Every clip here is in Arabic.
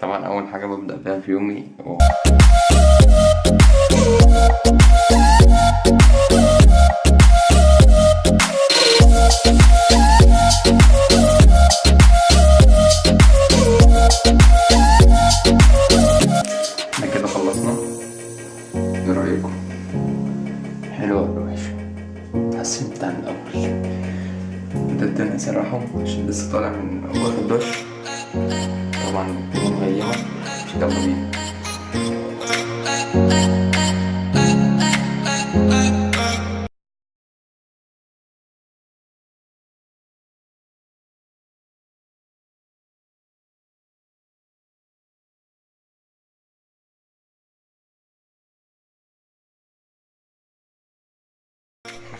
طبعا أول حاجة ببدأ بيها في يومي احنا كده خلصنا. ايه رأيكم؟ حلوة ولا وحشة؟ اتحسنت عن الأول. بدأت الناس يروحوا عشان لسه طالع من واخد دش. طبعا الدنيا مغيمة، مش يلا بينا.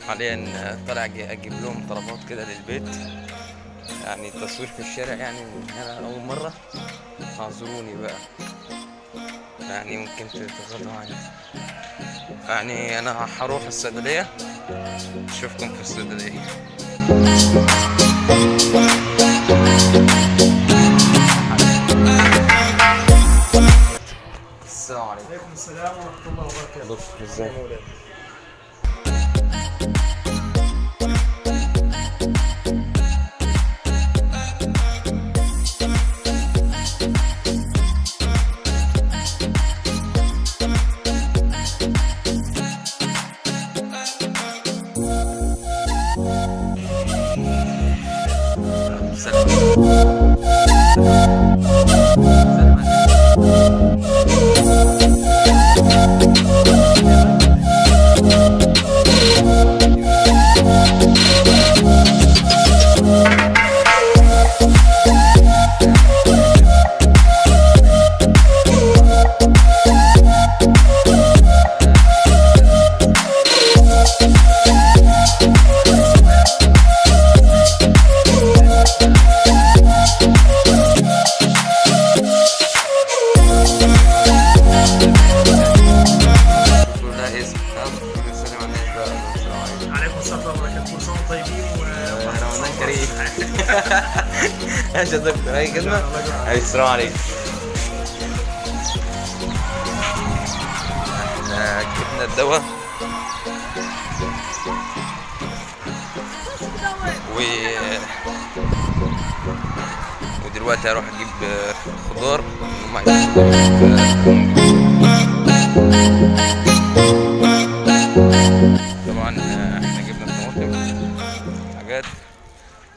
حاليا طالع اجيب لهم طلبات كده للبيت، يعني التصوير في الشارع يعني انا اول مره، اعذروني بقى يعني ممكن تتغاضوا عني. يعني انا هروح الصيدليه، اشوفكم في الصيدليه. السلام عليكم. وعليكم السلام ورحمه الله وبركته. ازيك؟ ايش يا دكتور؟ اي خدمة؟ اي السلام عليكم. احنا جبنا الدواء ودلوقتي هروح اجيب خضار طبعا احنا جبنا طماطم حاجات،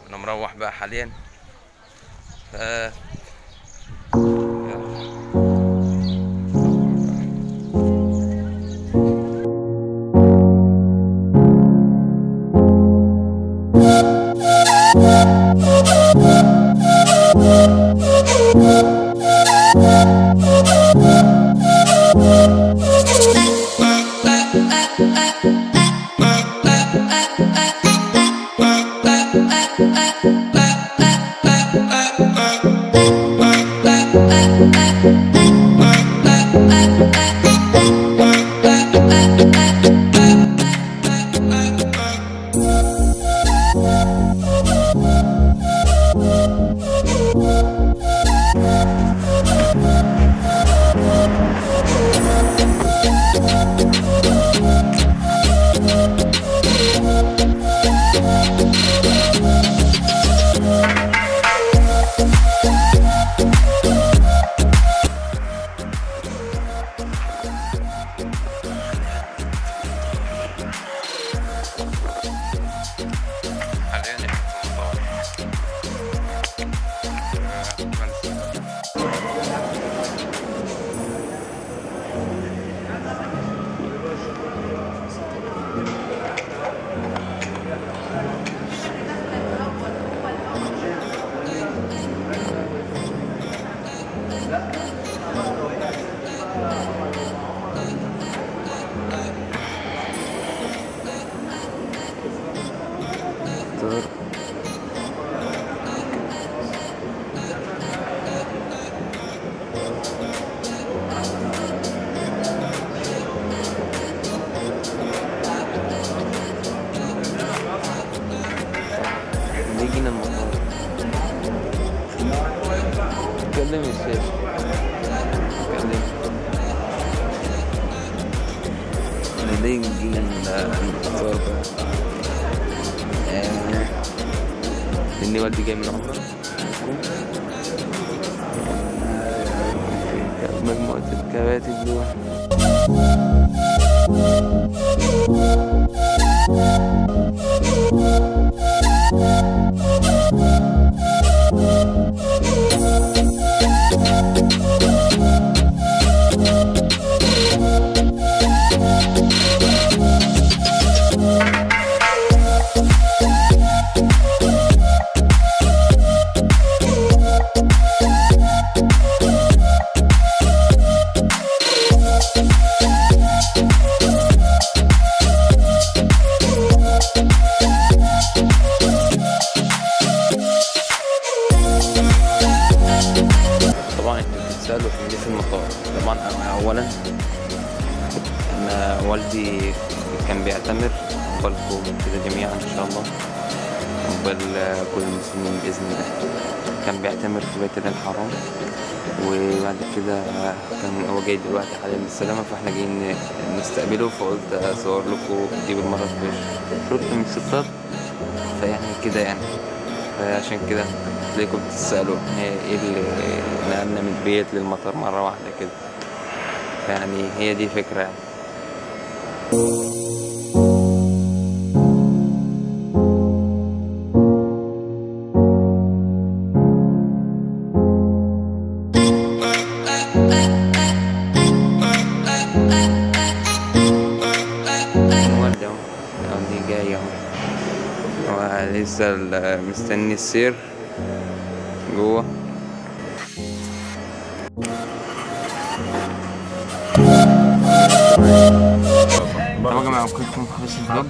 وانا مروح بقى حاليا. بيجينا المطار. اتكلم يا شيخ. نيجي المشوار بقى، لأن والدي جاي من عمرة. مجموعة الكباتن دول في المطار. طبعا اولا انا والدي كان بيعتمر، عقبالكم كده جميعا ان شاء الله، عقبال كل المسلمين باذن الله. كان بيعتمر في بيت الله الحرام، وبعد كده كان هو جاي دلوقتي حاليا بالسلامه، فاحنا جايين نستقبله، فقلت اصور لكم دي بالمره في شرط من الشطات، فيعني كده يعني. فعشان كده تلاقيكم بتسألوا ايه اللي نقلنا من البيت للمطار مرة واحدة كده، يعني هي دي فكرة يعني. الوالدة اهو دي جاية اهو، لسه مستني السير جوه. طب يا جماعه كنتم خلص الفلوج.